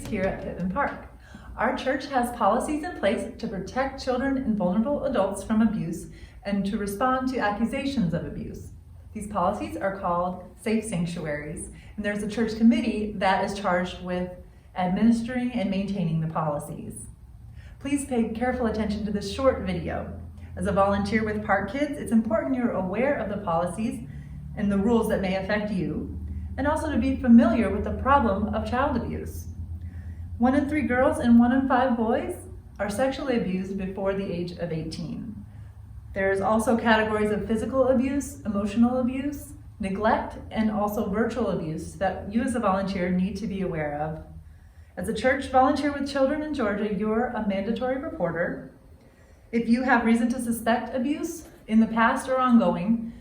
Here at Pittman Park. Our church has policies in place to protect children and vulnerable adults from abuse and to respond to accusations of abuse. These policies are called Safe Sanctuaries, and there's a church committee that is charged with administering and maintaining the policies. Please pay careful attention to this short video. As a volunteer with Park Kids, it's important you're aware of the policies and the rules that may affect you, and also to be familiar with the problem of child abuse. 1 in 3 girls and 1 in 5 boys are sexually abused before the age of 18. There's also categories of physical abuse, emotional abuse, neglect, and also virtual abuse that you as a volunteer need to be aware of. As a church volunteer with children in Georgia, you're a mandatory reporter. If you have reason to suspect abuse in the past or ongoing,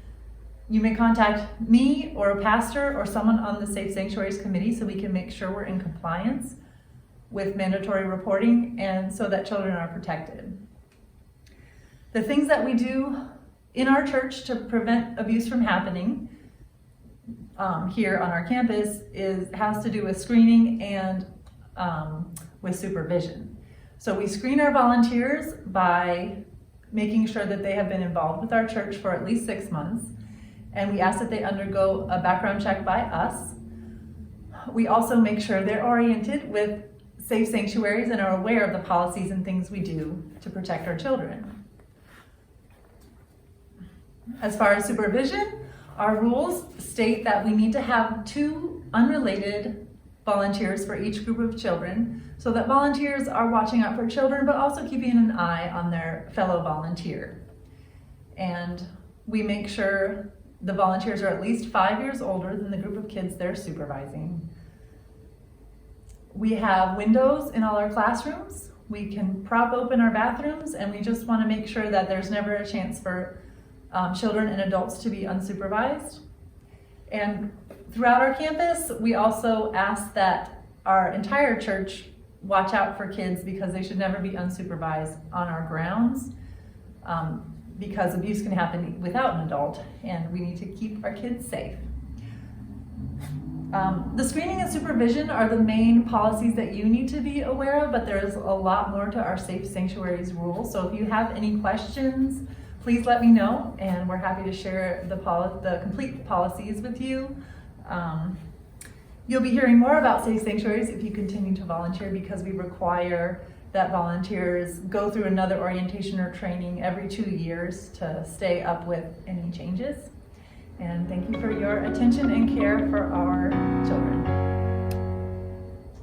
you may contact me or a pastor or someone on the Safe Sanctuaries committee so we can make sure we're in compliance with mandatory reporting and so that children are protected. The things that we do in our church to prevent abuse from happening here on our campus has to do with screening and with supervision. So we screen our volunteers by making sure that they have been involved with our church for at least 6 months, and we ask that they undergo a background check by us. We also make sure they're oriented with Safe Sanctuaries and are aware of the policies and things we do to protect our children. As far as supervision, our rules state that we need to have 2 unrelated volunteers for each group of children so that volunteers are watching out for children but also keeping an eye on their fellow volunteer. And we make sure the volunteers are at least 5 years older than the group of kids they're supervising. We have windows in all our classrooms. We can prop open our bathrooms, and we just want to make sure that there's never a chance for children and adults to be unsupervised. And throughout our campus, we also ask that our entire church watch out for kids because they should never be unsupervised on our grounds because abuse can happen without an adult, and we need to keep our kids safe. The screening and supervision are the main policies that you need to be aware of, but there's a lot more to our Safe Sanctuaries rules. So if you have any questions, please let me know, and we're happy to share the complete policies with you. You'll be hearing more about Safe Sanctuaries if you continue to volunteer because we require that volunteers go through another orientation or training every 2 years to stay up with any changes. And thank you for your attention and care for our